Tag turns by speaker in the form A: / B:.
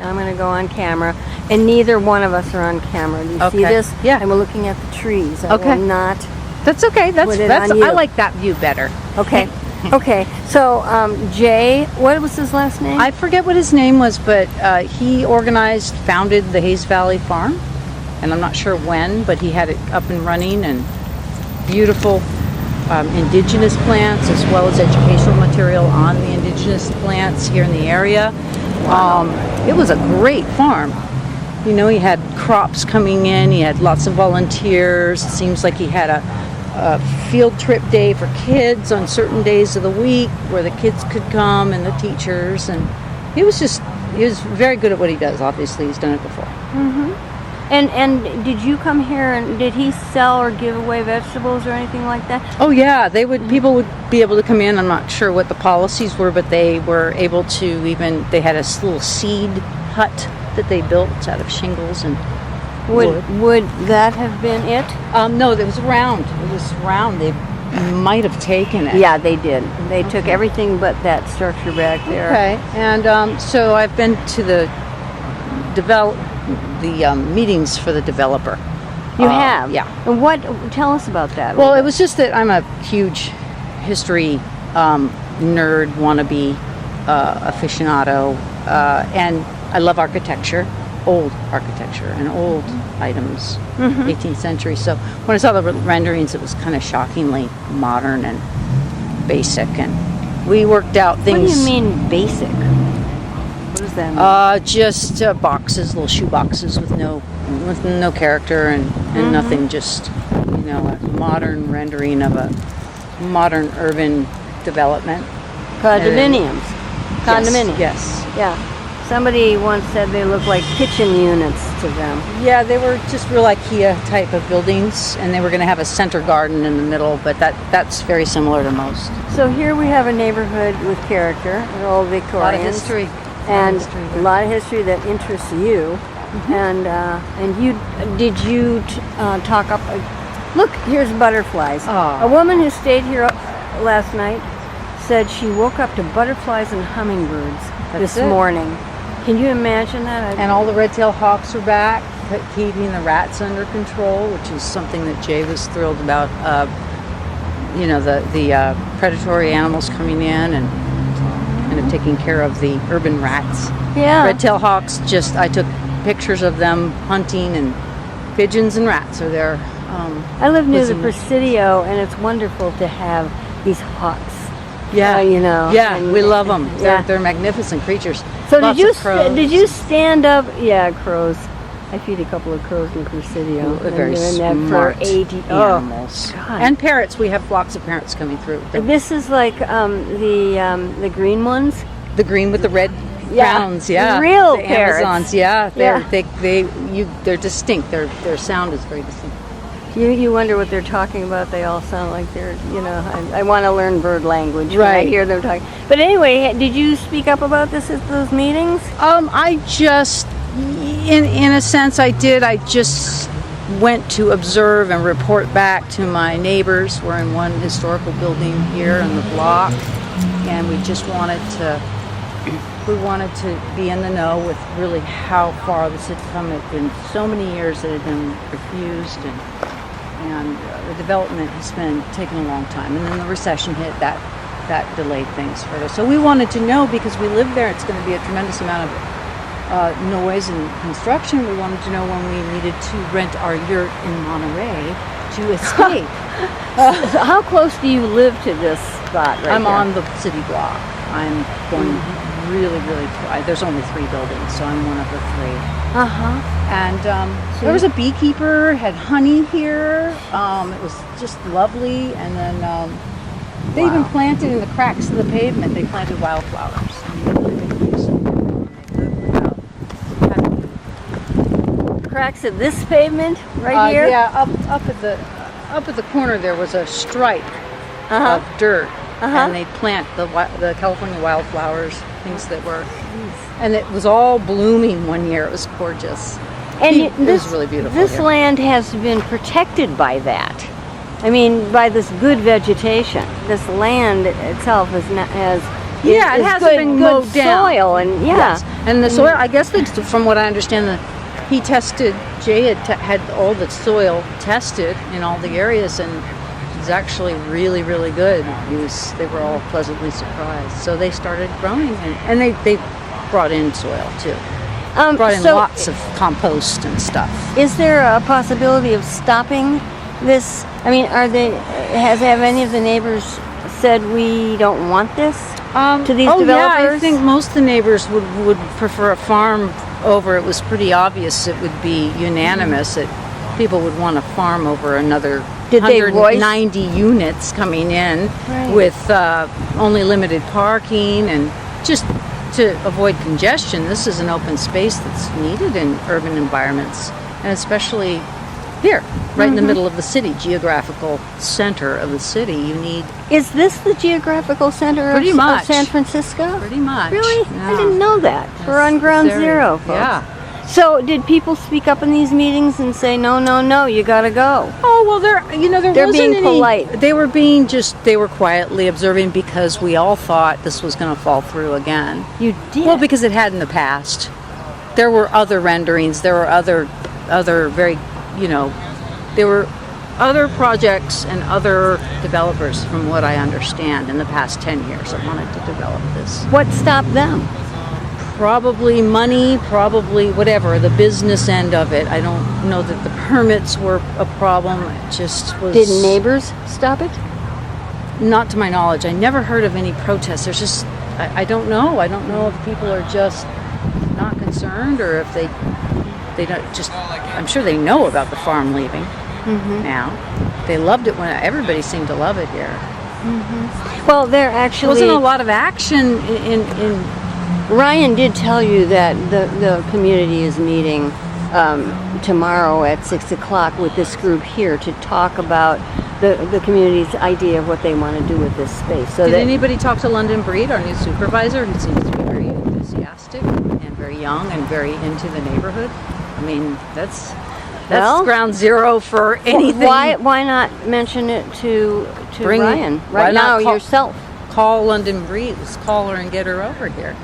A: I'm going to go on camera, and neither one of us are on camera. Do you see this?
B: Yeah.
A: And we're looking at the trees. I will not.
B: That's okay. That's
A: on you.
B: I like that view better.
A: Okay. Okay. So Jay, what was his last name?
B: I forget what his name was, but he founded the Hayes Valley Farm, and I'm not sure when, but he had it up and running, and beautiful indigenous plants as well as educational material on the indigenous plants here in the area. It was a great farm. You know, he had crops coming in, he had lots of volunteers. It seems like he had a field trip day for kids on certain days of the week where the kids could come and the teachers, and he was very good at what he does. Obviously, he's done it before.
A: Mm-hmm. And did you come here and did he sell or give away vegetables or anything like that?
B: Oh yeah, people would be able to come in. I'm not sure what the policies were, but they were able to they had a little seed hut that they built out of shingles and wood.
A: Would that have been it?
B: No, it was round. It was round. They might have taken it.
A: Yeah, they did. They took everything but that structure back there.
B: Okay, and so I've been to the meetings for the developer.
A: You have?
B: Yeah.
A: And tell us about that.
B: Well, it was just that I'm a huge history nerd, wannabe aficionado, and I love architecture, old architecture and old items, 18th century. So when I saw the renderings, it was kind of shockingly modern and basic, and we worked out things.
A: What do you mean basic? What does that mean?
B: Just boxes, little shoe boxes with no character and nothing. Just a modern rendering of a modern urban development.
A: Condominiums. Condominiums.
B: Yes.
A: Yeah. Somebody once said they look like kitchen units to them.
B: Yeah, they were just real IKEA type of buildings, and they were going to have a center garden in the middle, but that's very similar to most.
A: So here we have a neighborhood with character, an old Victorian.
B: A lot of history.
A: And a lot of history that interests you. And did you talk up? Look, here's butterflies.
B: Oh.
A: A woman who stayed here last night said she woke up to butterflies and hummingbirds this morning. Can you imagine that?
B: And all the red-tailed hawks are back, keeping the rats under control, which is something that Jay was thrilled about. The predatory animals coming in and kind of taking care of the urban rats.
A: Yeah.
B: Red-tailed hawks, I took pictures of them hunting, and pigeons and rats are there.
A: I live near the Presidio, and it's wonderful to have these hawks.
B: Yeah, Yeah,
A: and
B: we love them.
A: Yeah.
B: They're magnificent creatures.
A: So
B: Lots of crows.
A: did you stand up? Yeah, crows. I feed a couple of crows in the Presidio.
B: They're very
A: smart
B: for 80 animals.
A: God.
B: And parrots. We have flocks of parrots coming through.
A: This is like the green ones.
B: The green with the red crowns. Yeah,
A: real
B: the
A: parrots.
B: Amazons. Yeah, they're distinct. Their sound is very distinct.
A: You wonder what they're talking about. They all sound like they're, I want to learn bird language when I hear them talking. But anyway, did you speak up about this at those meetings?
B: I just, in a sense, I did. I just went to observe and report back to my neighbors. We're in one historical building here on the block, and we just wanted to be in the know with really how far this had come. It had been so many years that it had been refused, and the development has been taking a long time, and then the recession hit. That delayed things further. So we wanted to know, because we live there, it's going to be a tremendous amount of noise and construction. We wanted to know when we needed to rent our yurt in Monterey to escape.
A: How close do you live to this spot right
B: I'm
A: here?
B: on the city block. I'm going really, really close. There's only 3 buildings, so I'm one of the 3. And there was a beekeeper, had honey here. It was just lovely. And then they even planted in the cracks of the pavement, they planted wildflowers.
A: Cracks of this pavement right here?
B: Yeah, up at the corner there was a stripe of dirt. And they'd plant the California wildflowers, things that were, and it was all blooming one year. It was gorgeous.
A: And
B: it was really beautiful.
A: This
B: here.
A: land has been protected by that. I mean, by this good vegetation. This land itself is
B: it hasn't been mowed down.
A: Soil and
B: Yes. And the soil, I guess, from what I understand, Jay had all the soil tested in all the areas, and it was actually really, really good. They were all pleasantly surprised. So they started growing, and they brought in soil too. Brought in lots of compost and stuff.
A: Is there a possibility of stopping this? I mean, have any of the neighbors said we don't want this to these developers?
B: Yeah, I think most of the neighbors would prefer a farm over. It was pretty obvious it would be unanimous that people would want a farm over another 190 units coming in with only limited parking, and just to avoid congestion. This is an open space that's needed in urban environments, and especially here, right in the middle of the city, geographical center of the city.
A: Is this the geographical center of San Francisco?
B: Pretty much.
A: Really?
B: Yeah.
A: I didn't know that. We're on ground zero, folks.
B: Yeah.
A: So did people speak up in these meetings and say, no, you gotta go?
B: Oh, well, there wasn't
A: being
B: any,
A: polite.
B: They were quietly observing, because we all thought this was going to fall through again.
A: You did?
B: Well, because it had in the past. There were other renderings. There were other very, there were other projects and other developers, from what I understand, in the past 10 years that wanted to develop this.
A: What stopped them?
B: Probably money, probably whatever, the business end of it. I don't know that the permits were a problem. It just was...
A: Did neighbors stop it?
B: Not to my knowledge. I never heard of any protests. There's just, I don't know. I don't know if people are just not concerned, or if they don't just, I'm sure they know about the farm leaving now. They loved it when everybody seemed to love it here.
A: Well, there actually
B: wasn't a lot of action in
A: Ryan did tell you that the community is meeting tomorrow at 6 o'clock with this group here to talk about the community's idea of what they want to do with this space. So
B: did anybody talk to London Breed, our new supervisor, who seems to be very enthusiastic and very young and very into the neighborhood? I mean, that's ground zero for anything.
A: Why not mention it to Ryan right now yourself?
B: Call London Breed. Let's call her and get her over here.